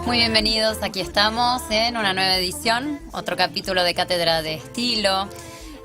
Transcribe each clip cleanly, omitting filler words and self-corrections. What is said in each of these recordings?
Muy bienvenidos, aquí estamos en una nueva edición, otro capítulo de Cátedra de Estilo.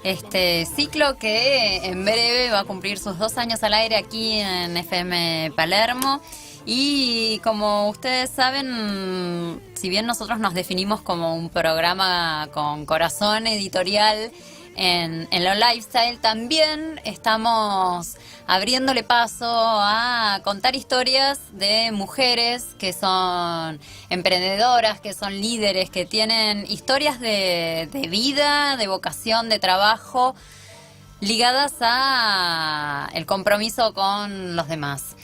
Este ciclo que en breve va a cumplir sus 2 años al aire aquí en FM Palermo. Y como ustedes saben, si bien nosotros nos definimos como un programa con corazón editorial en lo lifestyle, también estamos abriéndole paso a contar historias de mujeres que son emprendedoras, que son líderes, que tienen historias de vida, de vocación, de trabajo, ligadas a el compromiso con los demás.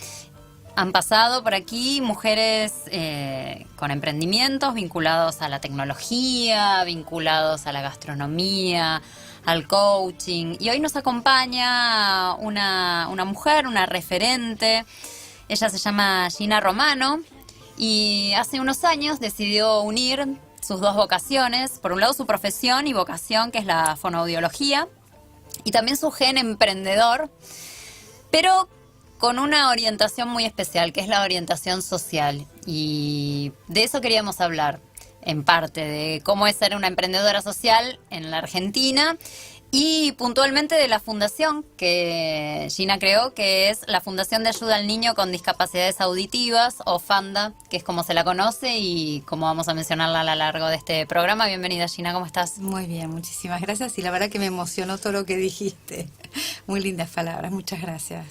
Han pasado por aquí mujeres con emprendimientos vinculados a la tecnología, vinculados a la gastronomía, al coaching. Y hoy nos acompaña una mujer, una referente. Ella se llama Gina Romano y hace unos años decidió unir sus dos vocaciones. Por un lado su profesión y vocación, que es la fonoaudiología, y también su gen emprendedor, pero con una orientación muy especial, que es la orientación social. Y de eso queríamos hablar, en parte, de cómo es ser una emprendedora social en la Argentina y puntualmente de la fundación que Gina creó, que es la Fundación de Ayuda al Niño con Discapacidades Auditivas, o FANDA, que es como se la conoce y como vamos a mencionarla a lo largo de este programa. Bienvenida, Gina, ¿cómo estás? Muy bien, muchísimas gracias, y la verdad que me emocionó todo lo que dijiste. Muy lindas palabras, muchas gracias.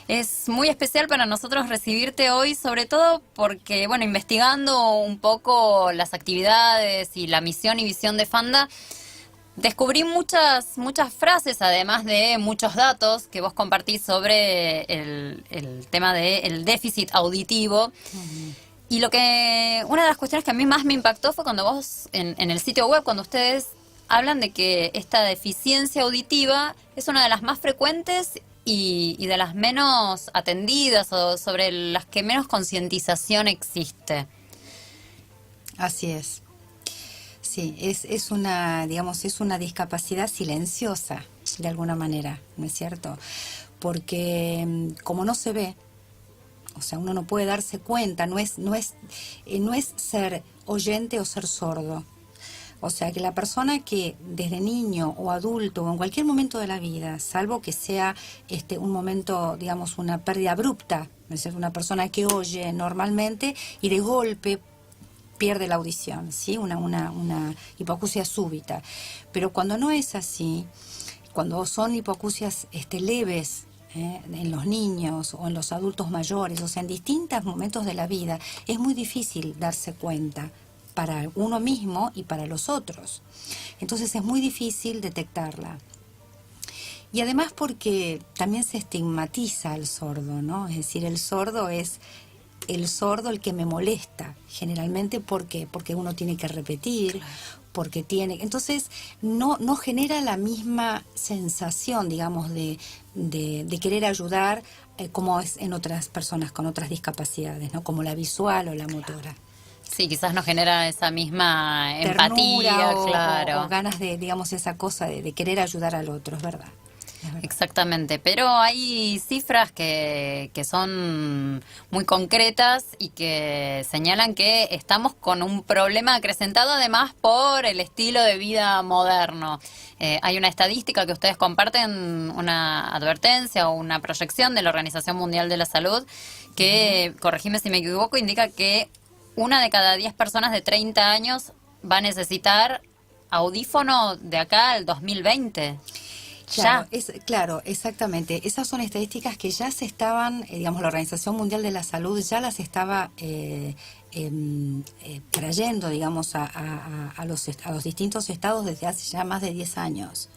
Es muy especial para nosotros recibirte hoy, sobre todo porque, bueno, investigando un poco las actividades y la misión y visión de FANDA, descubrí muchas frases, además de muchos datos que vos compartís sobre el tema del déficit auditivo. Y una de las cuestiones que a mí más me impactó fue cuando vos, en el sitio web, cuando ustedes hablan de que esta deficiencia auditiva es una de las más frecuentes y de las menos atendidas, o sobre las que menos concientización existe. Así es. Sí, es una, digamos, es una discapacidad silenciosa, de alguna manera, ¿no es cierto? Porque como no se ve, o sea, uno no puede darse cuenta, no es ser oyente o ser sordo. O sea, que la persona que desde niño o adulto o en cualquier momento de la vida, salvo que sea un momento, digamos, una pérdida abrupta, es decir, una persona que oye normalmente y de golpe pierde la audición, ¿sí? Una hipoacusia súbita. Pero cuando no es así, cuando son hipoacusias leves, en los niños o en los adultos mayores, o sea, en distintos momentos de la vida, es muy difícil darse cuenta para uno mismo y para los otros. Entonces es muy difícil detectarla. Y además porque también se estigmatiza al sordo, ¿no? Es decir, el sordo es el sordo el que me molesta, generalmente. ¿Por qué? Porque uno tiene que repetir, claro, porque tiene... Entonces no genera la misma sensación, digamos, de querer ayudar como es en otras personas con otras discapacidades, ¿no? Como la visual o la motora. Sí, quizás no genera esa misma Ternura empatía, claro. o ganas de, digamos, esa cosa de querer ayudar al otro, es verdad. Exactamente, pero hay cifras que son muy concretas y que señalan que estamos con un problema acrecentado, además por el estilo de vida moderno. Hay una estadística que ustedes comparten, una advertencia o una proyección de la Organización Mundial de la Salud que, corregime si me equivoco, indica que 1 de cada 10 personas de 30 años va a necesitar audífono de acá al 2020. Claro, claro, exactamente. Esas son estadísticas que ya se estaban, digamos, la Organización Mundial de la Salud ya las estaba trayendo, digamos, a los distintos estados desde hace ya más de 10 años.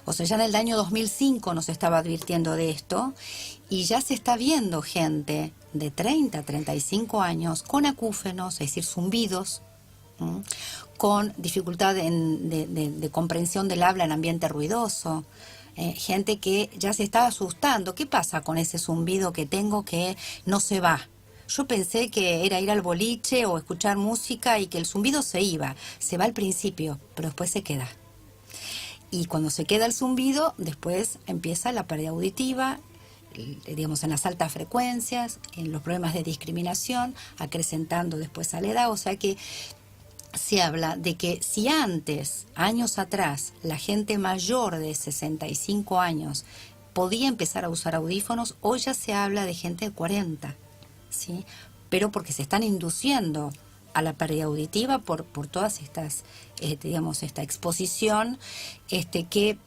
O sea, ya en el año 2005 nos estaba advirtiendo de esto, y ya se está viendo gente de 30, 35 años con acúfenos, es decir, zumbidos, con dificultad de comprensión del habla en ambiente ruidoso, gente que ya se está asustando. ¿Qué pasa con ese zumbido que tengo que no se va? Yo pensé que era ir al boliche o escuchar música y que el zumbido se va al principio, pero después se queda. Y cuando se queda el zumbido, después empieza la pérdida auditiva, digamos, en las altas frecuencias, en los problemas de discriminación, acrecentando después a la edad. O sea que se habla de que si antes, años atrás, la gente mayor de 65 años podía empezar a usar audífonos, hoy ya se habla de gente de 40, ¿sí? Pero porque se están induciendo a la pérdida auditiva por todas estas, digamos, esta exposición, que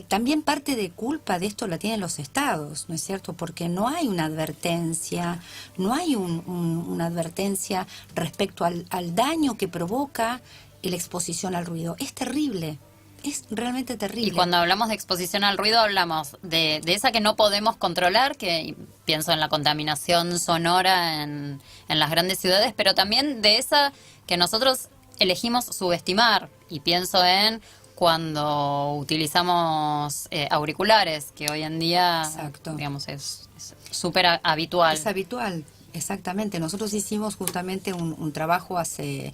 también parte de culpa de esto la tienen los estados, ¿no es cierto? Porque no hay una advertencia, no hay una advertencia respecto al daño que provoca la exposición al ruido. Es terrible. Es realmente terrible. Y cuando hablamos de exposición al ruido, hablamos de esa que no podemos controlar, que pienso en la contaminación sonora en las grandes ciudades, pero también de esa que nosotros elegimos subestimar. Y pienso en cuando utilizamos auriculares, que hoy en día, exacto, digamos, es súper habitual. Es habitual. Exactamente, nosotros hicimos justamente un trabajo hace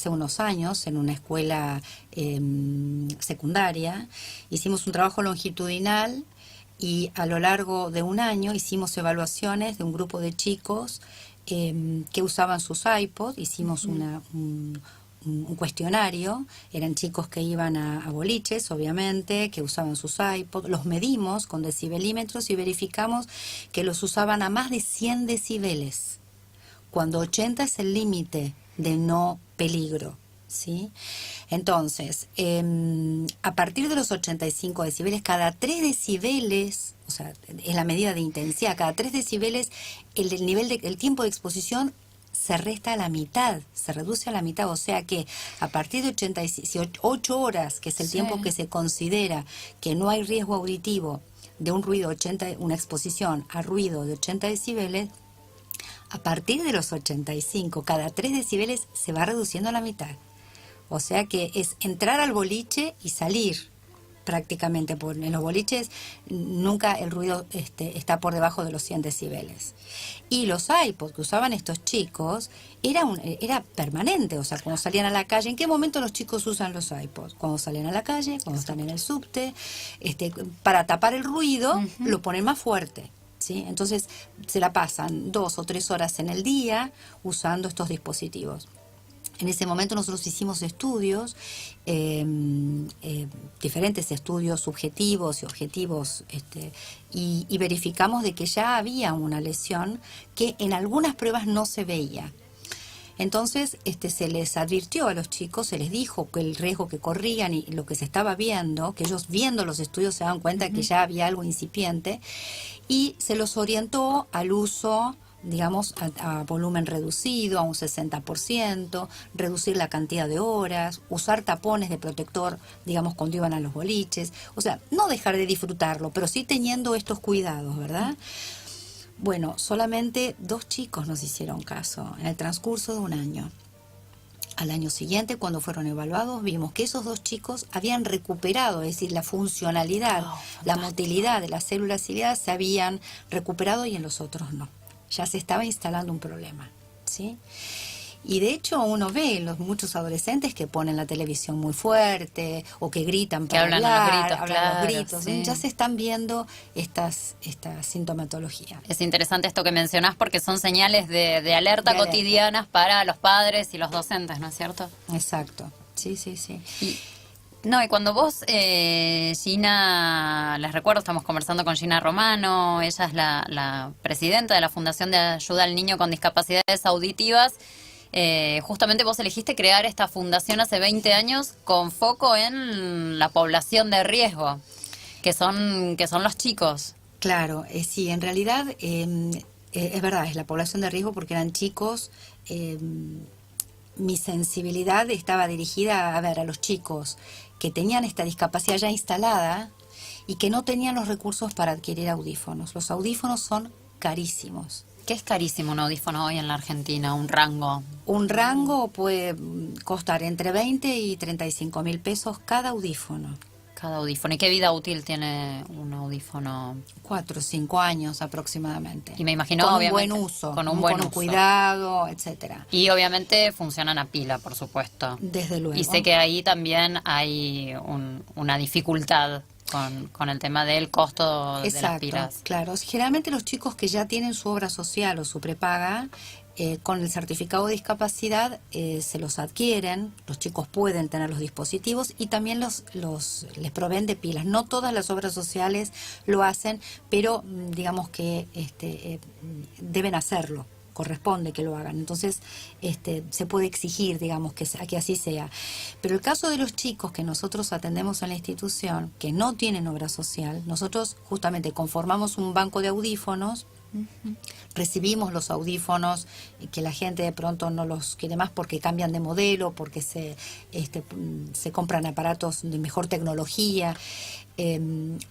unos años en una escuela secundaria. Hicimos un trabajo longitudinal y a lo largo de un año hicimos evaluaciones de un grupo de chicos que usaban sus iPods. Hicimos un cuestionario, eran chicos que iban a boliches, obviamente, que usaban sus iPods, los medimos con decibelímetros y verificamos que los usaban a más de 100 decibeles, cuando 80 es el límite de no peligro, ¿sí? Entonces, a partir de los 85 decibeles, cada 3 decibeles, o sea, es la medida de intensidad, cada 3 decibeles, el tiempo de exposición se resta a la mitad, se reduce a la mitad, o sea que a partir de 8 horas, que es el tiempo que se considera que no hay riesgo auditivo de un ruido una exposición a ruido de 80 decibeles, a partir de los 85, cada 3 decibeles se va reduciendo a la mitad. O sea que es entrar al boliche y salir prácticamente, porque en los boliches nunca el ruido está por debajo de los 100 decibeles. Y los iPods que usaban estos chicos era permanente, o sea, cuando salían a la calle. ¿En qué momento los chicos usan los iPods? Cuando salen a la calle, cuando están en el subte, para tapar el ruido, lo ponen más fuerte, ¿sí? Entonces se la pasan 2 o 3 horas en el día usando estos dispositivos. En ese momento nosotros hicimos estudios, diferentes estudios subjetivos y objetivos, y verificamos de que ya había una lesión que en algunas pruebas no se veía. Entonces se les advirtió a los chicos, se les dijo que el riesgo que corrían y lo que se estaba viendo, que ellos viendo los estudios se daban cuenta que ya había algo incipiente, y se los orientó al uso, digamos, a volumen reducido, a un 60%, reducir la cantidad de horas, usar tapones de protector, digamos, cuando iban a los boliches. O sea, no dejar de disfrutarlo, pero sí teniendo estos cuidados, ¿verdad? Bueno, solamente 2 chicos nos hicieron caso en el transcurso de un año. Al año siguiente, cuando fueron evaluados, vimos que esos 2 chicos habían recuperado, es decir, la funcionalidad, la motilidad de las células ciliadas se habían recuperado y en los otros no. Ya se estaba instalando un problema, ¿sí? Y de hecho uno ve muchos adolescentes que ponen la televisión muy fuerte o que gritan para hablan hablar, a los gritos, sí. sí. Ya se están viendo esta sintomatología. Es interesante esto que mencionás porque son señales de alerta cotidianas para los padres y los docentes, ¿no es cierto? Exacto, sí. Y cuando vos, Gina, les recuerdo, estamos conversando con Gina Romano, ella es la presidenta de la Fundación de Ayuda al Niño con Discapacidades Auditivas. Justamente vos elegiste crear esta fundación hace 20 años con foco en la población de riesgo, que son los chicos. Claro, sí, en realidad es verdad, es la población de riesgo porque eran chicos. Mi sensibilidad estaba dirigida a los chicos que tenían esta discapacidad ya instalada y que no tenían los recursos para adquirir audífonos. Los audífonos son carísimos. ¿Qué es carísimo un audífono hoy en la Argentina? ¿Un rango? Un rango puede costar entre 20 y 35 mil pesos cada audífono. Cada audífono. ¿Y qué vida útil tiene un audífono? 4 o 5 años aproximadamente. Y me imagino, con obviamente, un buen uso, con un buen uso. Cuidado, etcétera. Y obviamente funcionan a pila, por supuesto. Desde luego. Y sé que ahí también hay una dificultad con el tema del costo de las Exacto, pilas. claro. Generalmente los chicos que ya tienen su obra social o su prepaga, con el certificado de discapacidad se los adquieren, los chicos pueden tener los dispositivos y también les proveen de pilas. No todas las obras sociales lo hacen, pero digamos que deben hacerlo, corresponde que lo hagan. Entonces se puede exigir, digamos, que así sea. Pero el caso de los chicos que nosotros atendemos en la institución, que no tienen obra social, nosotros justamente conformamos un banco de audífonos. Recibimos los audífonos que la gente de pronto no los quiere más porque cambian de modelo, porque se compran aparatos de mejor tecnología.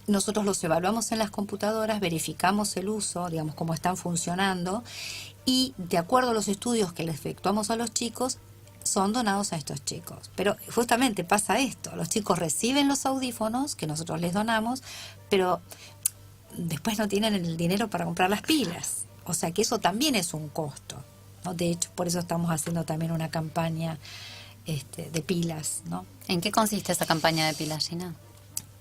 Nosotros los evaluamos en las computadoras, verificamos el uso, digamos, cómo están funcionando, y de acuerdo a los estudios que le efectuamos a los chicos, son donados a estos chicos. Pero justamente pasa esto, los chicos reciben los audífonos que nosotros les donamos, pero después no tienen el dinero para comprar las pilas. O sea que eso también es un costo, ¿no? De hecho, por eso estamos haciendo también una campaña de pilas, ¿no? ¿En qué consiste esa campaña de pilas, Gina?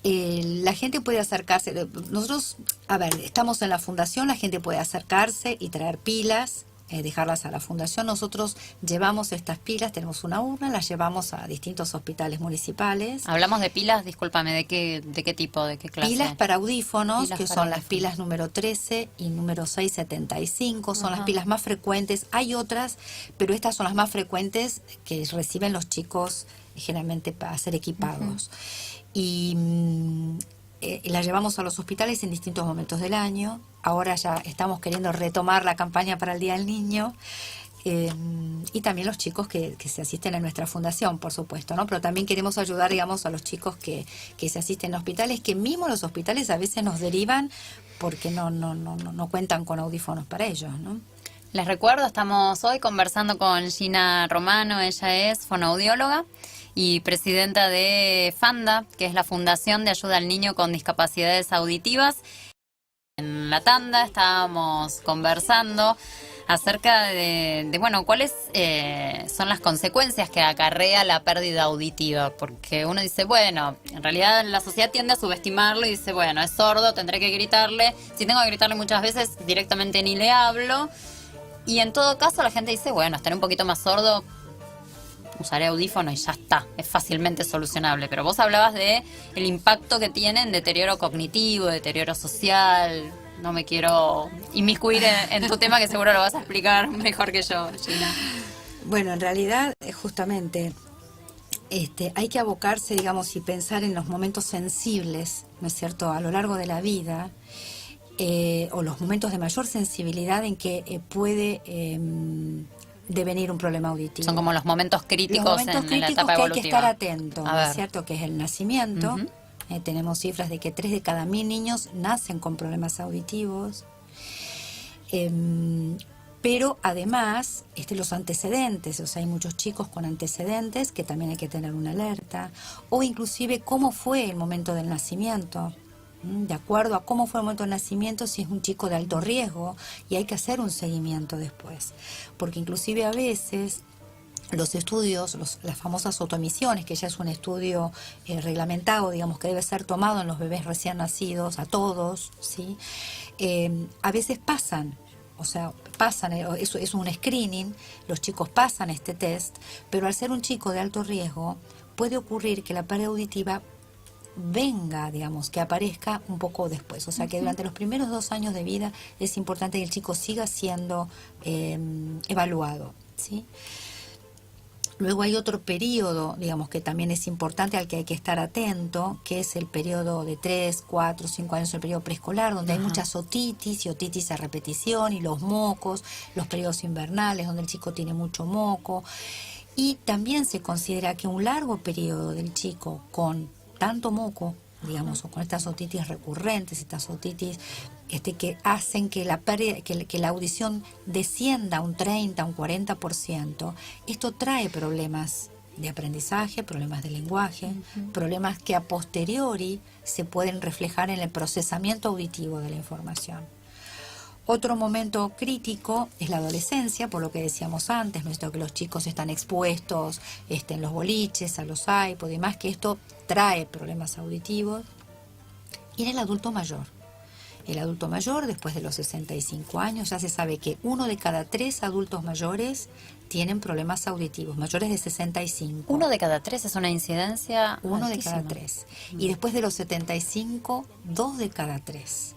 La gente puede acercarse. Nosotros, a ver, estamos en la fundación, la gente puede acercarse y traer pilas, dejarlas a la fundación. Nosotros llevamos estas pilas, tenemos una urna, las llevamos a distintos hospitales municipales. Hablamos de pilas, discúlpame, ¿de qué tipo, de qué clase? Pilas para audífonos, Pilas que para son las audífonos. pilas número 13 y número 675, son Ajá. las pilas más frecuentes. Hay otras, pero estas son las más frecuentes que reciben los chicos generalmente para ser equipados. Y la llevamos a los hospitales en distintos momentos del año. Ahora ya estamos queriendo retomar la campaña para el Día del Niño. Y también los chicos que se asisten a nuestra fundación, por supuesto, ¿no? Pero también queremos ayudar, digamos, a los chicos que se asisten a hospitales, que mismo los hospitales a veces nos derivan porque no cuentan con audífonos para ellos, ¿no? Les recuerdo, estamos hoy conversando con Gina Romano, ella es fonoaudióloga y presidenta de FANDA, que es la Fundación de Ayuda al Niño con Discapacidades Auditivas. En la tanda estábamos conversando acerca de bueno, cuáles son las consecuencias que acarrea la pérdida auditiva, porque uno dice, bueno, en realidad la sociedad tiende a subestimarlo y dice, bueno, es sordo, tendré que gritarle, si tengo que gritarle muchas veces directamente ni le hablo, y en todo caso la gente dice, bueno, estaré un poquito más sordo, usaré audífono y ya está, es fácilmente solucionable. Pero vos hablabas de el impacto que tiene en deterioro cognitivo, deterioro social. No me quiero inmiscuir en tu tema, que seguro lo vas a explicar mejor que yo, Gina. Bueno, en realidad, justamente, hay que abocarse, digamos, y pensar en los momentos sensibles, ¿no es cierto?, a lo largo de la vida, o los momentos de mayor sensibilidad en que puede devenir un problema auditivo. Son como los momentos críticos, los momentos en la críticos etapa que hay evolutiva. que estar atento, A ¿no ver. es cierto?, que es el nacimiento. Tenemos cifras de que 3 de cada 1000 niños nacen con problemas auditivos. Pero además, los antecedentes, o sea, hay muchos chicos con antecedentes que también hay que tener una alerta, o inclusive cómo fue el momento del nacimiento. De acuerdo a cómo fue el momento del nacimiento, si es un chico de alto riesgo, y hay que hacer un seguimiento después, porque inclusive a veces los estudios, las famosas otomisiones, que ya es un estudio reglamentado, digamos, que debe ser tomado en los bebés recién nacidos, a todos, ¿sí? A veces pasan, o sea, eso es un screening, los chicos pasan este test, pero al ser un chico de alto riesgo, puede ocurrir que la pérdida auditiva venga, digamos, que aparezca un poco después. O sea, que durante los primeros 2 años de vida es importante que el chico siga siendo evaluado, ¿sí? Luego hay otro periodo, digamos, que también es importante, al que hay que estar atento, que es el periodo de 3, 4, 5 años, el periodo preescolar, donde hay muchas otitis y otitis a repetición, y los mocos, los periodos invernales, donde el chico tiene mucho moco. Y también se considera que un largo periodo del chico con tanto moco, digamos, o con estas otitis recurrentes, estas otitis que hacen que la pérdida, que la audición descienda un 30, un 40%, esto trae problemas de aprendizaje, problemas de lenguaje, problemas que a posteriori se pueden reflejar en el procesamiento auditivo de la información. Otro momento crítico es la adolescencia, por lo que decíamos antes, ¿no? Esto que los chicos están expuestos en los boliches, a los iPod y demás, que esto trae problemas auditivos. Y en el adulto mayor. El adulto mayor, después de los 65 años, ya se sabe que 1 de cada 3 adultos mayores tienen problemas auditivos, mayores de 65. 1 de cada 3 es una incidencia 1 de altísima. cada 3. Y después de los 75, 2 de cada 3.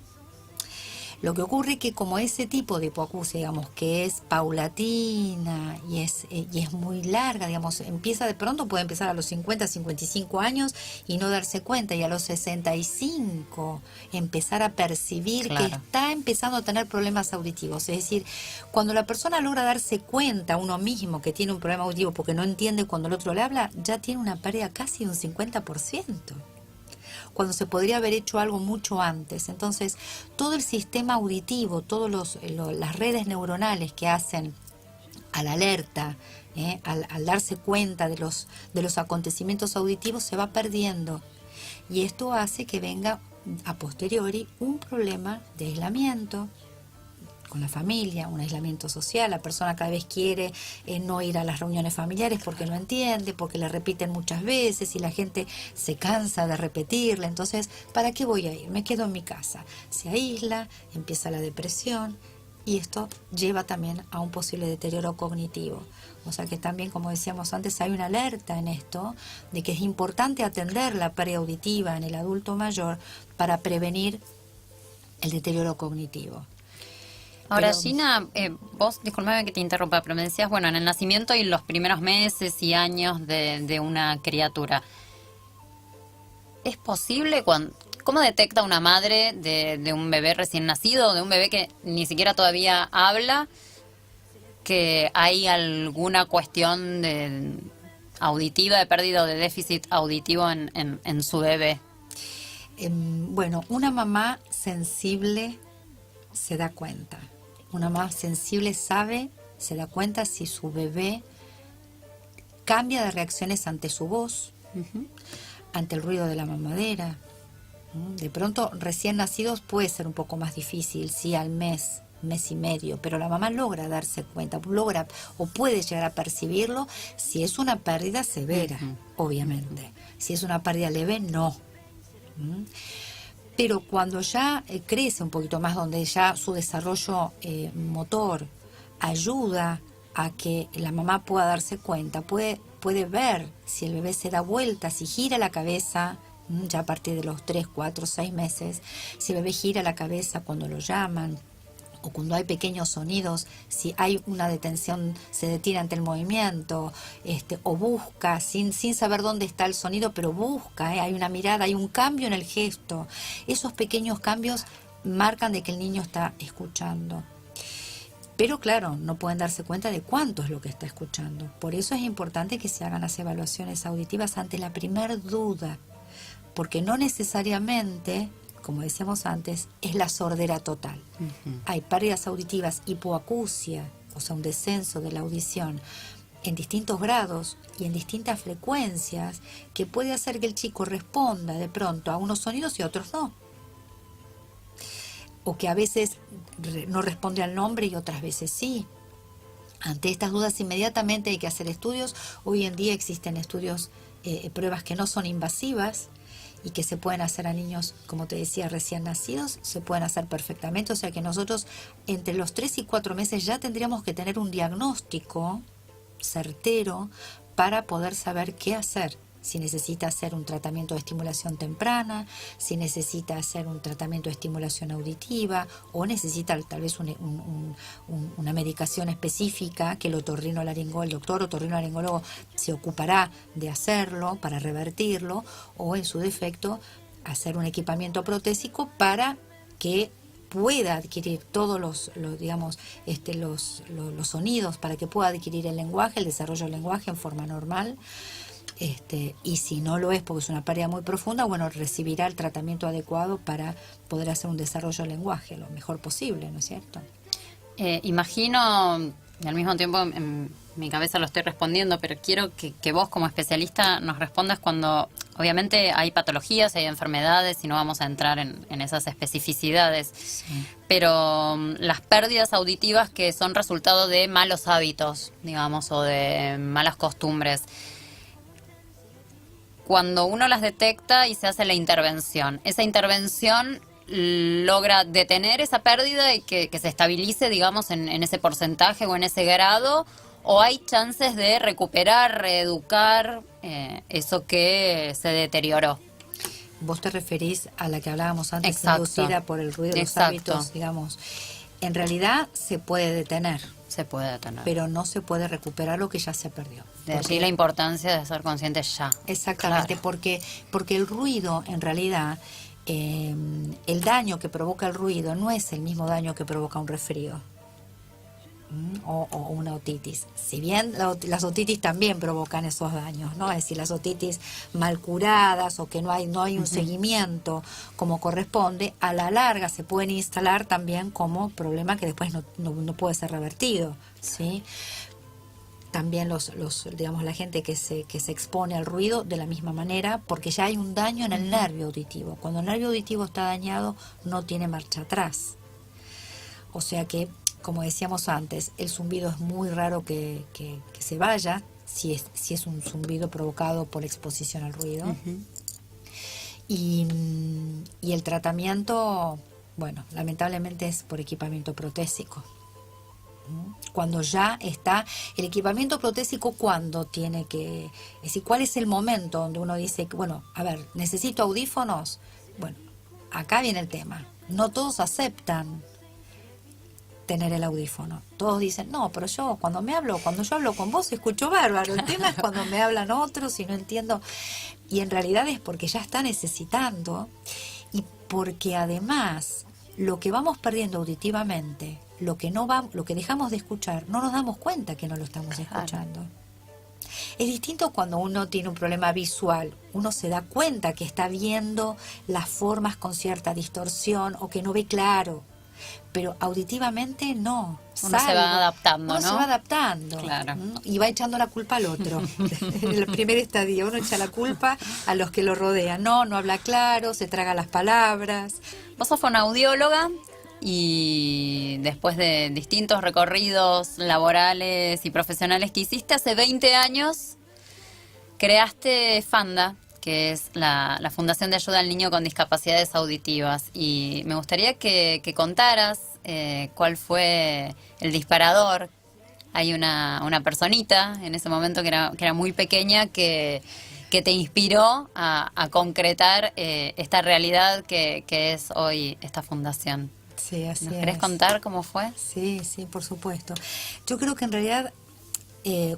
Lo que ocurre es que como ese tipo de hipoacusia, digamos, que es paulatina y es muy larga, digamos, empieza de pronto, puede empezar a los 50, 55 años y no darse cuenta, y a los 65 empezar a percibir que está empezando a tener problemas auditivos. Es decir, cuando la persona logra darse cuenta uno mismo que tiene un problema auditivo porque no entiende cuando el otro le habla, ya tiene una pérdida casi de un 50%. Cuando se podría haber hecho algo mucho antes. Entonces, todo el sistema auditivo, todas las redes neuronales que hacen a la alerta, al darse cuenta de los acontecimientos auditivos, se va perdiendo. Y esto hace que venga a posteriori un problema de aislamiento con la familia, un aislamiento social. La persona cada vez quiere no ir a las reuniones familiares porque no entiende, porque le repiten muchas veces y la gente se cansa de repetirle. Entonces, ¿para qué voy a ir? Me quedo en mi casa. Se aísla, empieza la depresión y esto lleva también a un posible deterioro cognitivo. O sea que también, como decíamos antes, hay una alerta en esto de que es importante atender la pérdida auditiva en el adulto mayor para prevenir el deterioro cognitivo. Ahora, Gina, vos, disculpame que te interrumpa, pero me decías, bueno, en el nacimiento y los primeros meses y años de una criatura, ¿es posible cómo detecta una madre de un bebé recién nacido, de un bebé que ni siquiera todavía habla, que hay alguna cuestión auditiva, de pérdida o de déficit auditivo en su bebé? Bueno, una mamá sensible se da cuenta. Una mamá sensible se da cuenta si su bebé cambia de reacciones ante su voz, ante el ruido de la mamadera. De pronto, recién nacidos puede ser un poco más difícil, sí, al mes y medio, pero la mamá logra darse cuenta, logra o puede llegar a percibirlo si es una pérdida severa, obviamente. Si es una pérdida leve, no. Pero cuando ya crece un poquito más, donde ya su desarrollo motor ayuda a que la mamá pueda darse cuenta, puede ver si el bebé se da vuelta, si gira la cabeza, ya a partir de los 3, 4, 6 meses, si el bebé gira la cabeza cuando lo llaman, o cuando hay pequeños sonidos, si hay una detención, se detiene ante el movimiento, o busca, sin saber dónde está el sonido, pero busca, hay una mirada, hay un cambio en el gesto. Esos pequeños cambios marcan de que el niño está escuchando. Pero claro, no pueden darse cuenta de cuánto es lo que está escuchando. Por eso es importante que se hagan las evaluaciones auditivas ante la primer duda, porque no necesariamente, como decíamos antes, es la sordera total. Hay pérdidas auditivas, hipoacusia, o sea, un descenso de la audición en distintos grados y en distintas frecuencias, que puede hacer que el chico responda de pronto a unos sonidos y a otros no. O que a veces no responde al nombre y otras veces sí. Ante estas dudas inmediatamente hay que hacer estudios. Hoy en día existen estudios, pruebas que no son invasivas, y que se pueden hacer a niños, como te decía, recién nacidos, se pueden hacer perfectamente. O sea que nosotros entre los 3 y 4 meses ya tendríamos que tener un diagnóstico certero para poder saber qué hacer. Si necesita hacer un tratamiento de estimulación temprana, si necesita hacer un tratamiento de estimulación auditiva, o necesita tal vez una medicación específica que el doctor otorrinolaringólogo se ocupará de hacerlo para revertirlo, o en su defecto hacer un equipamiento protésico para que pueda adquirir todos los sonidos, para que pueda adquirir el lenguaje, el desarrollo del lenguaje en forma normal. Y si no lo es porque es una pérdida muy profunda, bueno, recibirá el tratamiento adecuado para poder hacer un desarrollo del lenguaje lo mejor posible, ¿no es cierto? Imagino, y al mismo tiempo en mi cabeza lo estoy respondiendo, pero quiero que vos como especialista nos respondas cuando, obviamente hay patologías, hay enfermedades y no vamos a entrar en esas especificidades, sí. Pero las pérdidas auditivas que son resultado de malos hábitos, digamos, o de malas costumbres, cuando uno las detecta y se hace la intervención, esa intervención logra detener esa pérdida y que se estabilice, digamos, en ese porcentaje o en ese grado, o hay chances de recuperar, reeducar eso que se deterioró. Vos te referís a la que hablábamos antes, Exacto. inducida por el ruido de los Exacto. hábitos, digamos. En realidad se puede detener, Se puede detener. pero no se puede recuperar lo que ya se perdió. De allí la importancia de ser consciente ya. Exactamente, Claro. porque el ruido, en realidad, el daño que provoca el ruido no es el mismo daño que provoca un resfrío o una otitis. Si bien las otitis también provocan esos daños, ¿no? Es decir, las otitis mal curadas o que no hay un seguimiento como corresponde, a la larga se pueden instalar también como problema que después no puede ser revertido, ¿sí? También digamos, la gente que se expone al ruido de la misma manera, porque ya hay un daño en el nervio auditivo. Cuando el nervio auditivo está dañado, no tiene marcha atrás. O sea que, como decíamos antes, el zumbido es muy raro que se vaya, si es un zumbido provocado por exposición al ruido. Y el tratamiento, bueno, lamentablemente es por equipamiento protésico. Cuando ya está el equipamiento protésico, cuando tiene que, es decir, cuál es el momento donde uno dice, bueno, a ver, necesito audífonos. Bueno, acá viene el tema, no todos aceptan tener el audífono, todos dicen, no, pero cuando yo hablo con vos escucho bárbaro, el tema es cuando me hablan otros y no entiendo, y en realidad es porque ya está necesitando, y porque además lo que vamos perdiendo auditivamente, lo que dejamos de escuchar, no nos damos cuenta que no lo estamos escuchando. Es distinto cuando uno tiene un problema visual, uno se da cuenta que está viendo las formas con cierta distorsión o que no ve claro, pero auditivamente no. Uno se va adaptando, uno ¿no? se va adaptando, Claro. y va echando la culpa al otro. En el primer estadio uno echa la culpa a los que lo rodean. No habla claro, se traga las palabras. Vos sos fonoaudióloga y después de distintos recorridos laborales y profesionales que hiciste, hace 20 años creaste FANDA, que es la Fundación de Ayuda al Niño con Discapacidades Auditivas. Y me gustaría que contaras cuál fue el disparador. Hay una personita en ese momento que era muy pequeña que te inspiró a concretar esta realidad que es hoy esta fundación. Sí, así ¿Nos es. querés contar cómo fue? Sí, por supuesto. Yo creo que en realidad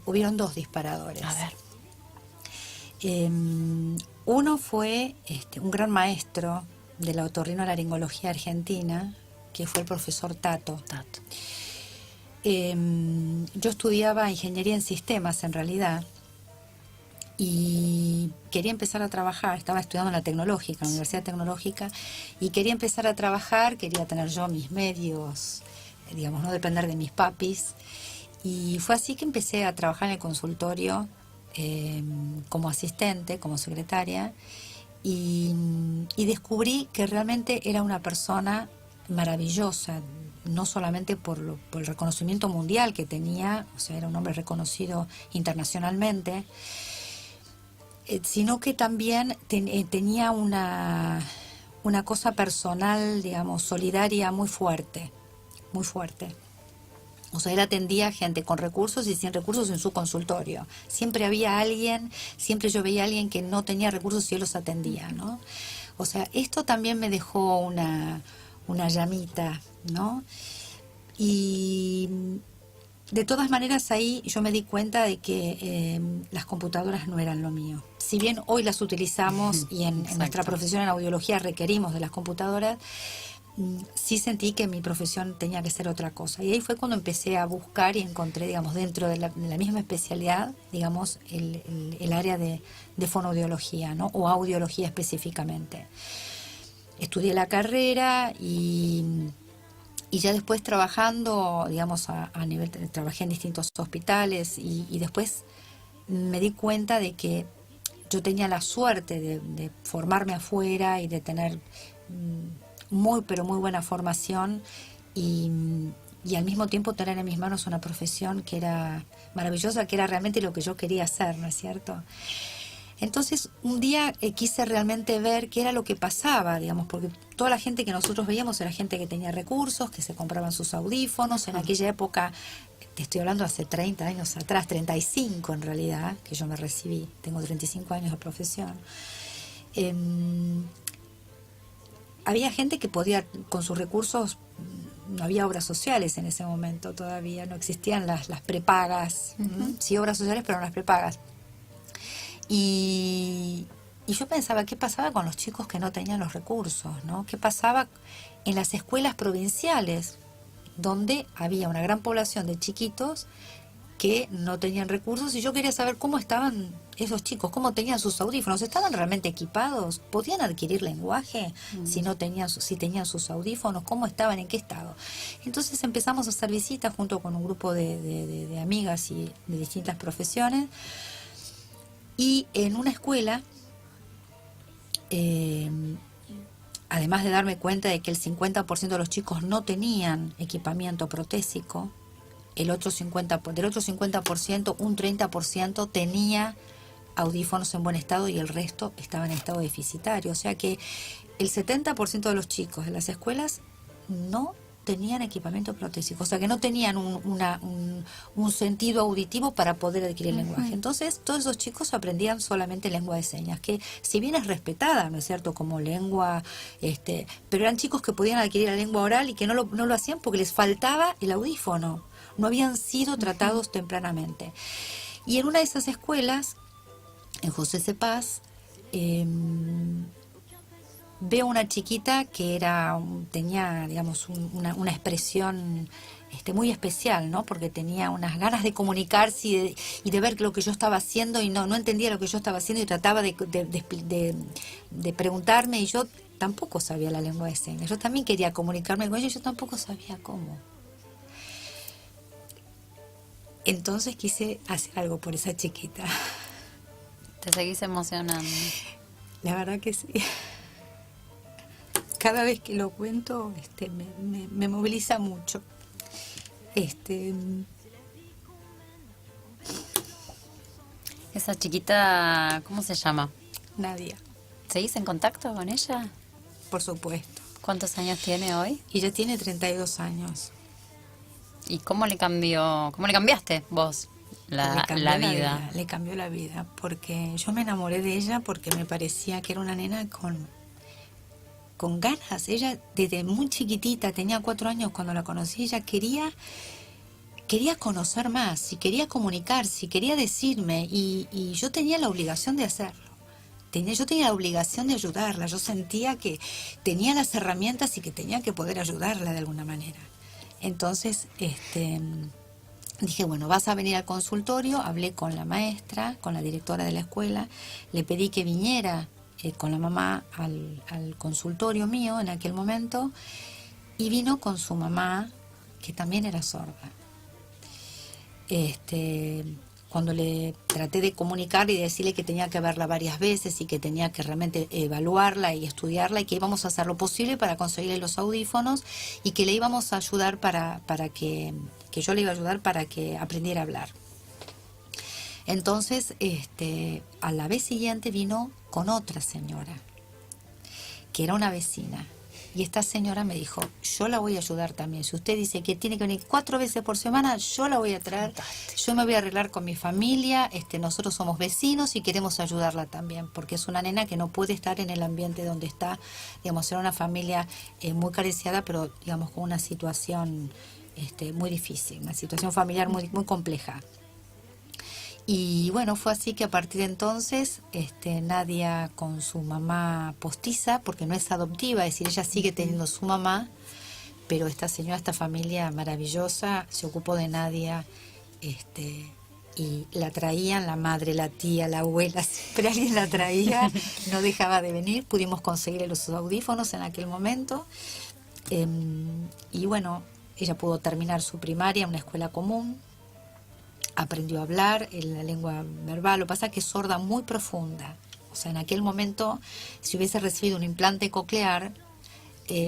hubieron dos disparadores. A ver. Uno fue un gran maestro de la otorrinolaringología argentina, que fue el profesor Tato. Yo estudiaba ingeniería en sistemas en realidad y quería empezar a trabajar, estaba estudiando en la tecnológica, en la Universidad Tecnológica, y quería empezar a trabajar, quería tener yo mis medios, digamos, no depender de mis papis, y fue así que empecé a trabajar en el consultorio como asistente, como secretaria, y descubrí que realmente era una persona maravillosa, no solamente por el reconocimiento mundial que tenía, o sea, era un hombre reconocido internacionalmente, sino que también tenía una cosa personal, digamos, solidaria muy fuerte, muy fuerte. O sea, él atendía a gente con recursos y sin recursos en su consultorio. Siempre había alguien, siempre yo veía a alguien que no tenía recursos y él los atendía, ¿no? O sea, esto también me dejó una llamita, ¿no? Y de todas maneras ahí yo me di cuenta de que las computadoras no eran lo mío. Si bien hoy las utilizamos y en nuestra profesión en audiología requerimos de las computadoras, sí sentí que mi profesión tenía que ser otra cosa. Y ahí fue cuando empecé a buscar y encontré, digamos, dentro de la misma especialidad, digamos, el área de fonoaudiología, ¿no? O audiología específicamente. Estudié la carrera y ya después trabajando, digamos, a nivel, trabajé en distintos hospitales y después me di cuenta de que yo tenía la suerte de formarme afuera y de tener pero muy buena formación y al mismo tiempo tener en mis manos una profesión que era maravillosa, que era realmente lo que yo quería hacer, ¿no es cierto? Entonces, un día quise realmente ver qué era lo que pasaba, digamos, porque toda la gente que nosotros veíamos era gente que tenía recursos, que se compraban sus audífonos. En aquella época, te estoy hablando hace 30 años atrás, 35 en realidad, que yo me recibí, tengo 35 años de profesión. Había gente que podía, con sus recursos, no había obras sociales en ese momento todavía, no existían las prepagas, sí obras sociales, pero no las prepagas. Y yo pensaba, ¿qué pasaba con los chicos que no tenían los recursos, ¿no? ¿Qué pasaba en las escuelas provinciales, donde había una gran población de chiquitos que no tenían recursos? Y yo quería saber cómo estaban esos chicos, cómo tenían sus audífonos, ¿estaban realmente equipados? ¿Podían adquirir lenguaje si no tenían, si tenían sus audífonos? ¿Cómo estaban? ¿En qué estado? Entonces empezamos a hacer visitas junto con un grupo de amigas y de distintas profesiones. Y en una escuela, además de darme cuenta de que el 50% de los chicos no tenían equipamiento protésico, del otro 50%, un 30% tenía audífonos en buen estado y el resto estaba en estado deficitario. O sea que el 70% de los chicos de las escuelas no tenían equipamiento protésico, o sea que no tenían un sentido auditivo para poder adquirir lenguaje. Entonces todos esos chicos aprendían solamente lengua de señas, que si bien es respetada, ¿no es cierto?, como lengua, pero eran chicos que podían adquirir la lengua oral y que no lo hacían porque les faltaba el audífono, no habían sido tratados tempranamente. Y en una de esas escuelas, en José Cepaz, veo una chiquita que tenía, digamos, una expresión muy especial, ¿no? Porque tenía unas ganas de comunicarse y de ver lo que yo estaba haciendo y no entendía lo que yo estaba haciendo y trataba de preguntarme, y yo tampoco sabía la lengua de señas. Yo también quería comunicarme con ella y yo tampoco sabía cómo. Entonces quise hacer algo por esa chiquita. Te seguís emocionando. La verdad que sí. Cada vez que lo cuento, me moviliza mucho. Esa chiquita, ¿cómo se llama? Nadia. ¿Seguís en contacto con ella? Por supuesto. ¿Cuántos años tiene hoy? Y ella tiene 32 años. ¿Y cómo le cambiaste vos la vida? Le cambió la vida, porque yo me enamoré de ella porque me parecía que era una nena con ganas. Ella desde muy chiquitita, tenía 4 años cuando la conocí, ella quería conocer más, y quería comunicarse, y quería decirme, y yo tenía la obligación de hacerlo. Yo tenía la obligación de ayudarla. Yo sentía que tenía las herramientas y que tenía que poder ayudarla de alguna manera. Entonces, dije, bueno, vas a venir al consultorio. Hablé con la maestra, con la directora de la escuela, le pedí que viniera con la mamá al consultorio mío en aquel momento, y vino con su mamá, que también era sorda. Cuando le traté de comunicar y decirle que tenía que verla varias veces y que tenía que realmente evaluarla y estudiarla, y que íbamos a hacer lo posible para conseguirle los audífonos, y que le íbamos a ayudar para que yo le iba a ayudar para que aprendiera a hablar. Entonces, a la vez siguiente vino con otra señora, que era una vecina. Y esta señora me dijo, yo la voy a ayudar también. Si usted dice que tiene que venir 4 veces por semana, yo la voy a traer. Yo me voy a arreglar con mi familia. Nosotros somos vecinos y queremos ayudarla también, porque es una nena que no puede estar en el ambiente donde está. Digamos, era una familia muy carenciada, pero digamos con una situación muy difícil, una situación familiar muy, muy compleja. Y bueno, fue así que a partir de entonces, Nadia con su mamá postiza, porque no es adoptiva, es decir, ella sigue teniendo su mamá, pero esta señora, esta familia maravillosa, se ocupó de Nadia, y la traían, la madre, la tía, la abuela, siempre alguien la traía, no dejaba de venir. Pudimos conseguirle los audífonos en aquel momento, y bueno, ella pudo terminar su primaria en una escuela común. Aprendió a hablar en la lengua verbal. Lo que pasa es que es sorda muy profunda. O sea, en aquel momento, si hubiese recibido un implante coclear,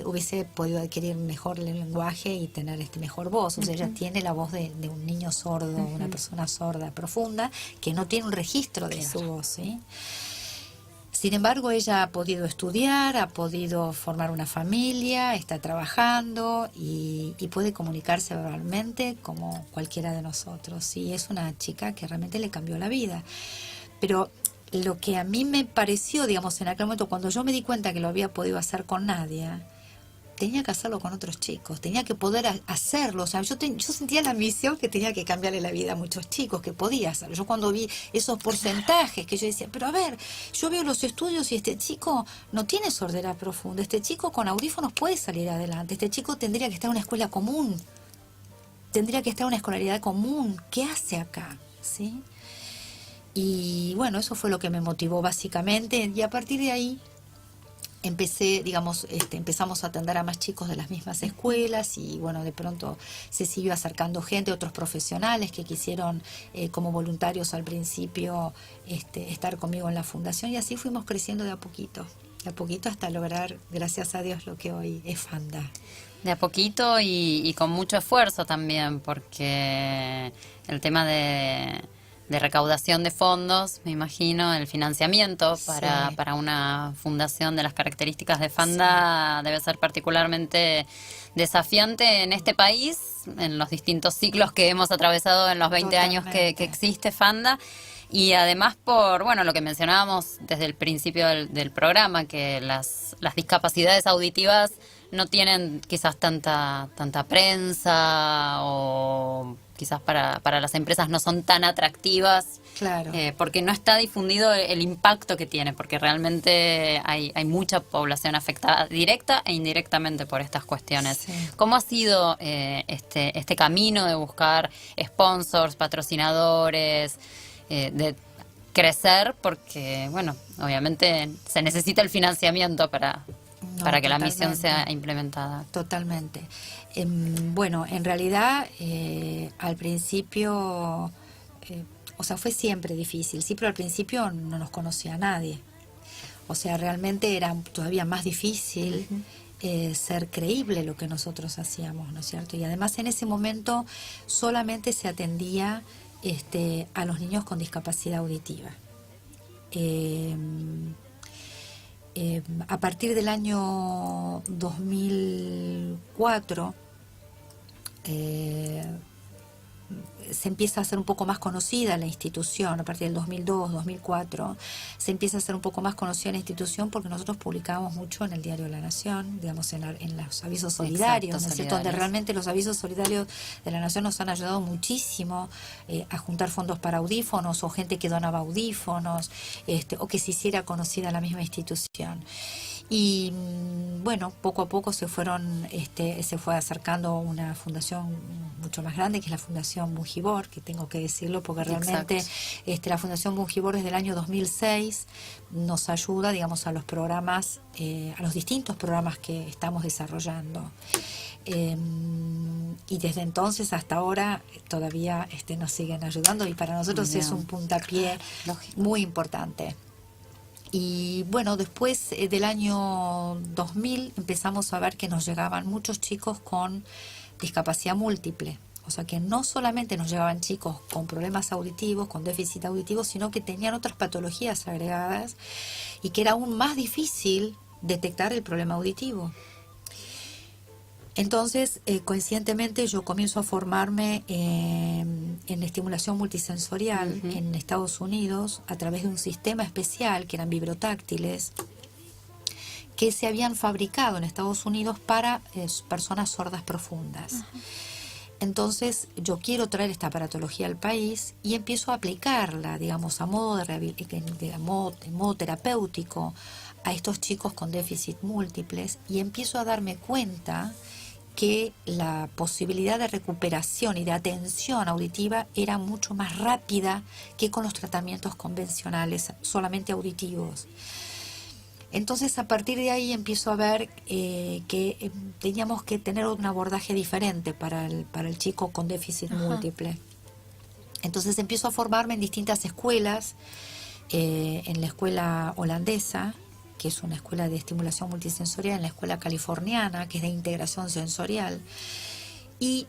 hubiese podido adquirir mejor lenguaje y tener mejor voz. O sea, ella tiene la voz de un niño sordo, una persona sorda profunda, que no tiene un registro de su voz, ¿sí? Sin embargo, ella ha podido estudiar, ha podido formar una familia, está trabajando y puede comunicarse verbalmente como cualquiera de nosotros. Y es una chica que realmente le cambió la vida. Pero lo que a mí me pareció, digamos, en aquel momento, cuando yo me di cuenta que lo había podido hacer con Nadia, tenía que hacerlo con otros chicos, tenía que poder hacerlo. O sea, yo sentía la misión que tenía que cambiarle la vida a muchos chicos, que podía hacerlo. Yo cuando vi esos porcentajes, que yo decía, pero a ver, yo veo los estudios y este chico no tiene sordera profunda, este chico con audífonos puede salir adelante, este chico tendría que estar en una escuela común, tendría que estar en una escolaridad común. ¿Qué hace acá? ¿Sí? Y bueno, eso fue lo que me motivó básicamente, y a partir de ahí empezamos a atender a más chicos de las mismas escuelas, y bueno, de pronto se siguió acercando gente, otros profesionales que quisieron como voluntarios al principio estar conmigo en la fundación, y así fuimos creciendo de a poquito hasta lograr, gracias a Dios, lo que hoy es Fanda. De a poquito y con mucho esfuerzo también, porque el tema de recaudación de fondos, me imagino, el financiamiento para una fundación de las características de Fanda debe ser particularmente desafiante en este país, en los distintos ciclos que hemos atravesado en los 20 años que existe Fanda. Y además por, bueno, lo que mencionábamos desde el principio del programa, que las discapacidades auditivas no tienen quizás tanta prensa, o quizás para las empresas no son tan atractivas. Claro. Porque no está difundido el impacto que tiene, porque realmente hay mucha población afectada directa e indirectamente por estas cuestiones. Sí. ¿Cómo ha sido este camino de buscar sponsors, patrocinadores, de crecer? Porque, bueno, obviamente se necesita el financiamiento para que la misión sea implementada. Totalmente. Bueno, en realidad, al principio, o sea, fue siempre difícil, sí, pero al principio no nos conocía a nadie. O sea, realmente era todavía más difícil ser creíble lo que nosotros hacíamos, ¿no es cierto? Y además en ese momento solamente se atendía a los niños con discapacidad auditiva. A partir del año 2004 se empieza a hacer un poco más conocida la institución. A partir del 2002, 2004 se empieza a hacer un poco más conocida la institución, porque nosotros publicábamos mucho en el Diario de la Nación, digamos, en los avisos solidarios, Exacto, ¿no es cierto? Donde realmente los avisos solidarios de la Nación nos han ayudado muchísimo a juntar fondos para audífonos, o gente que donaba audífonos, o que se hiciera conocida la misma institución. Y bueno, poco a poco se fue acercando una fundación mucho más grande, que es la Fundación Bungibor, que tengo que decirlo porque realmente la Fundación Bungibor desde el año 2006 nos ayuda, digamos, a los programas, a los distintos programas que estamos desarrollando. Y desde entonces hasta ahora todavía nos siguen ayudando, y para nosotros es un puntapié muy importante. Y bueno, después del año 2000 empezamos a ver que nos llegaban muchos chicos con discapacidad múltiple. O sea, que no solamente nos llegaban chicos con problemas auditivos, con déficit auditivo, sino que tenían otras patologías agregadas, y que era aún más difícil detectar el problema auditivo. Entonces, coincidentemente, yo comienzo a formarme en estimulación multisensorial en Estados Unidos, a través de un sistema especial que eran vibrotáctiles, que se habían fabricado en Estados Unidos para personas sordas profundas. Entonces, yo quiero traer esta aparatología al país y empiezo a aplicarla, digamos, a modo de modo terapéutico a estos chicos con déficit múltiples, y empiezo a darme cuenta que la posibilidad de recuperación y de atención auditiva era mucho más rápida que con los tratamientos convencionales solamente auditivos. Entonces, a partir de ahí empiezo a ver que teníamos que tener un abordaje diferente para el chico con déficit múltiple. Entonces empiezo a formarme en distintas escuelas, en la escuela holandesa, que es una escuela de estimulación multisensorial, en la escuela californiana, que es de integración sensorial. Y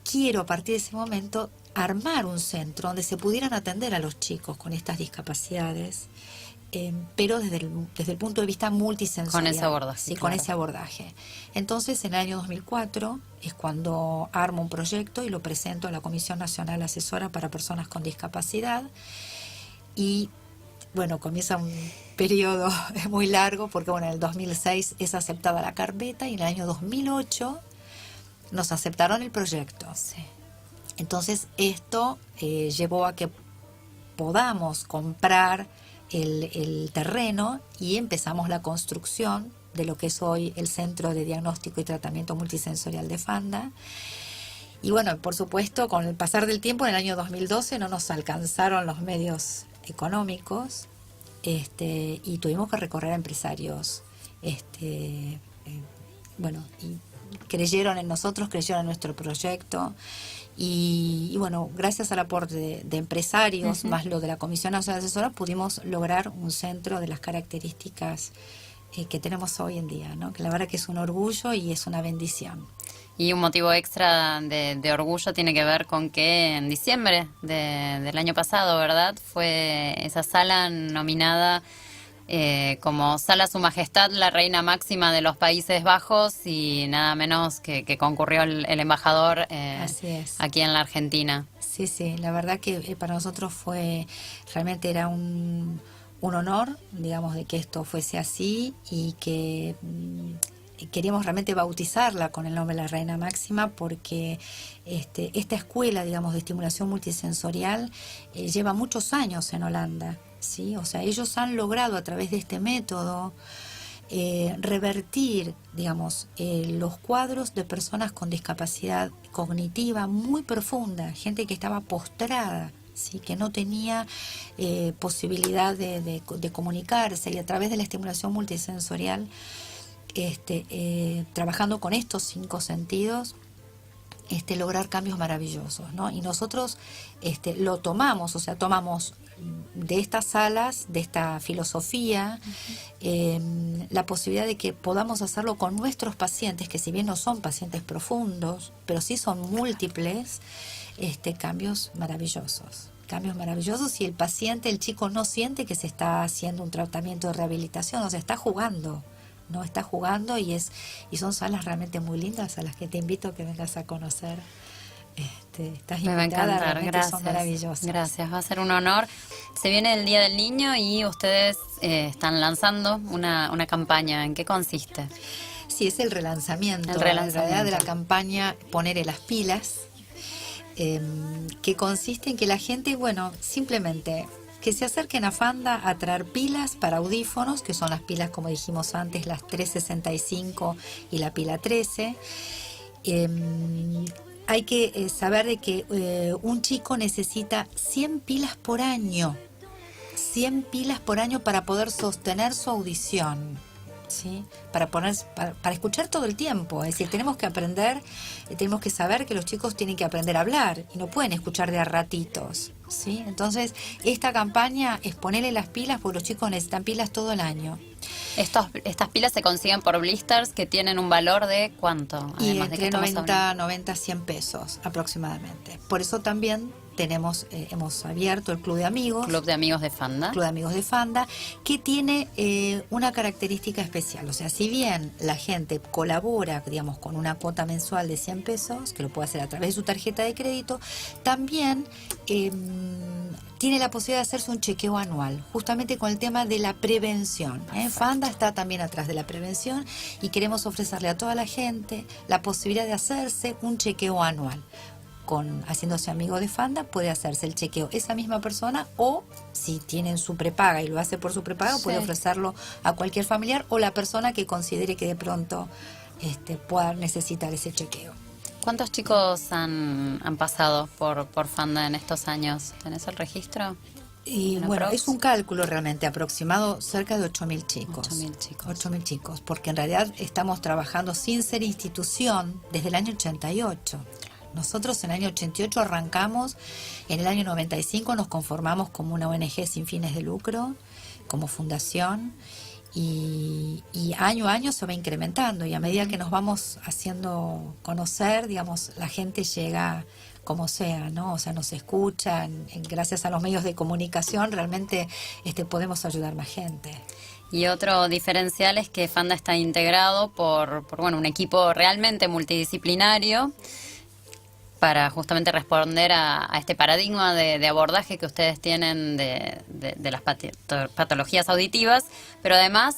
quiero a partir de ese momento armar un centro donde se pudieran atender a los chicos con estas discapacidades, pero desde el punto de vista multisensorial. Con ese abordaje. Sí, claro. con ese abordaje. Entonces, en el año 2004 es cuando armo un proyecto y lo presento a la Comisión Nacional Asesora para Personas con Discapacidad. Y bueno, comienza un periodo muy largo porque bueno, en el 2006 es aceptada la carpeta y en el año 2008 nos aceptaron el proyecto. Sí. Entonces esto llevó a que podamos comprar el terreno y empezamos la construcción de lo que es hoy el Centro de Diagnóstico y Tratamiento Multisensorial de Fanda. Y bueno, por supuesto, con el pasar del tiempo, en el año 2012 no nos alcanzaron los medios económicos, y tuvimos que recorrer a empresarios, bueno, y creyeron en nosotros, creyeron en nuestro proyecto. Y bueno, gracias al aporte de empresarios, más lo de la Comisión Nacional Asesora, pudimos lograr un centro de las características que tenemos hoy en día, ¿no? Que la verdad que es un orgullo y es una bendición. Y un motivo extra de orgullo tiene que ver con que en diciembre del año pasado, ¿verdad?, fue esa sala nominada como Sala Su Majestad, la Reina Máxima de los Países Bajos, y nada menos que concurrió el embajador Así es. aquí en la Argentina. Sí, sí, la verdad que para nosotros realmente era un honor, digamos, de que esto fuese así y que queríamos realmente bautizarla con el nombre de la Reina Máxima porque esta escuela, digamos, de estimulación multisensorial lleva muchos años en Holanda, ¿sí? O sea, ellos han logrado a través de este método revertir, digamos, los cuadros de personas con discapacidad cognitiva muy profunda, gente que estaba postrada, ¿sí?, que no tenía posibilidad de comunicarse, y a través de la estimulación multisensorial, trabajando con estos 5 sentidos, lograr cambios maravillosos, ¿no? Y nosotros lo tomamos, o sea, tomamos de estas salas, de esta filosofía, la posibilidad de que podamos hacerlo con nuestros pacientes, que si bien no son pacientes profundos, pero sí son múltiples, cambios maravillosos. Cambios maravillosos, y el paciente, el chico, no siente que se está haciendo un tratamiento de rehabilitación, o sea, está jugando. No está jugando, y son salas realmente muy lindas a las que te invito a que vengas a conocer. Estás Me va a invitada, encantar, realmente gracias. son maravillosas. Gracias, va a ser un honor. Se viene el Día del Niño y ustedes están lanzando una campaña. ¿En qué consiste? Sí, es el relanzamiento. El relanzamiento. En realidad, de la campaña Ponerle las pilas, que consiste en que la gente, bueno, simplemente que se acerquen a Fanda a traer pilas para audífonos, que son las pilas, como dijimos antes, las 365 y la pila 13. Hay que saber de que un chico necesita 100 pilas por año. 100 pilas por año para poder sostener su audición, ¿sí? Para escuchar todo el tiempo. Es decir, tenemos que aprender, tenemos que saber que los chicos tienen que aprender a hablar y no pueden escuchar de a ratitos, ¿sí? Entonces, esta campaña es ponerle las pilas, porque los chicos necesitan pilas todo el año. Estas pilas se consiguen por blisters que tienen un valor de ¿cuánto? Y Además de que entre estamos hablando. 90, 100 pesos aproximadamente. Por eso también hemos abierto el Club de Amigos. Club de Amigos de Fanda. Club de Amigos de Fanda, que tiene una característica especial. O sea, si bien la gente colabora, digamos, con una cuota mensual de 100 pesos, que lo puede hacer a través de su tarjeta de crédito, también tiene la posibilidad de hacerse un chequeo anual, justamente con el tema de la prevención. Fanda está también atrás de la prevención, y queremos ofrecerle a toda la gente la posibilidad de hacerse un chequeo anual. Haciéndose amigo de Fanda, puede hacerse el chequeo esa misma persona, o si tienen su prepaga y lo hace por su prepaga, puede ofrecerlo a cualquier familiar o la persona que considere que de pronto pueda necesitar ese chequeo. ¿Cuántos chicos han pasado por Fanda en estos años? ¿Tenés el registro? Y bueno, es un cálculo realmente aproximado, cerca de 8.000 chicos. 8.000 chicos. 8.000 chicos, porque en realidad estamos trabajando sin ser institución desde el año 88. Nosotros en el año 88 arrancamos, en el año 95 nos conformamos como una ONG sin fines de lucro, como fundación, y año a año se va incrementando, y a medida que nos vamos haciendo conocer, digamos, la gente llega como sea, ¿no? O sea, nos escuchan, gracias a los medios de comunicación realmente podemos ayudar más gente. Y otro diferencial es que Fanda está integrado por bueno, un equipo realmente multidisciplinario para justamente responder a este paradigma de abordaje que ustedes tienen de las patologías auditivas, pero además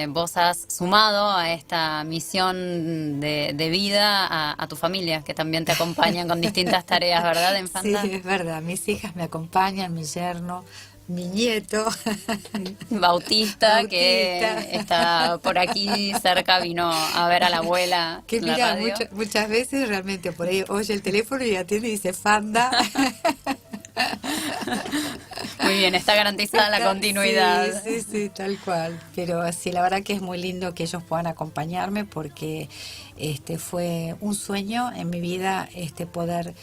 vos has sumado a esta misión de vida a tu familia, que también te acompañan con distintas tareas, ¿verdad, en Fanda? Sí, es verdad, mis hijas me acompañan, mi yerno, mi nieto Bautista, que está por aquí cerca, vino a ver a la abuela que en la mira, radio. muchas veces realmente por ahí oye el teléfono y atiende y dice Fanda. Muy bien, está garantizada la continuidad. Sí, tal cual. Pero sí, la verdad que es muy lindo que ellos puedan acompañarme, porque fue un sueño en mi vida poder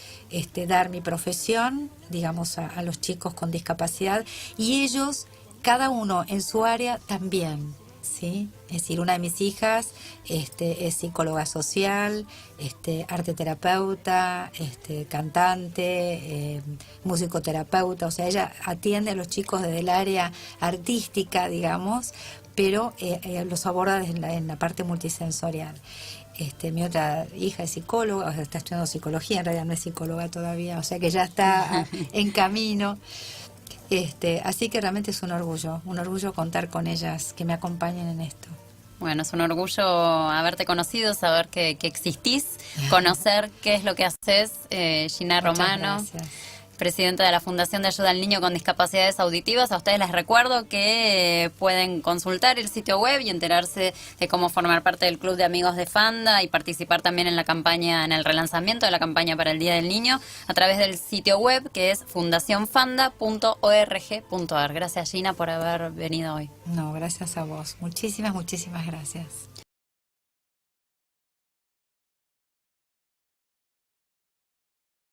dar mi profesión, digamos, a los chicos con discapacidad, y ellos, cada uno en su área también. ¿Sí? Es decir, una de mis hijas es psicóloga social, arte terapeuta, cantante, musicoterapeuta. O sea, ella atiende a los chicos desde el área artística, digamos, pero los aborda en la parte multisensorial. Mi otra hija es psicóloga, o sea, está estudiando psicología, en realidad no es psicóloga todavía, o sea que ya está en camino. Así que realmente es un orgullo contar con ellas, que me acompañen en esto. Bueno, es un orgullo haberte conocido, saber que existís, conocer qué es lo que haces. Gina Romano, gracias. Presidenta de la Fundación de Ayuda al Niño con Discapacidades Auditivas. A ustedes les recuerdo que pueden consultar el sitio web y enterarse de cómo formar parte del Club de Amigos de Fanda y participar también en la campaña, en el relanzamiento de la campaña para el Día del Niño, a través del sitio web, que es fundacionfanda.org.ar. Gracias, Gina, por haber venido hoy. No, gracias a vos. Muchísimas gracias.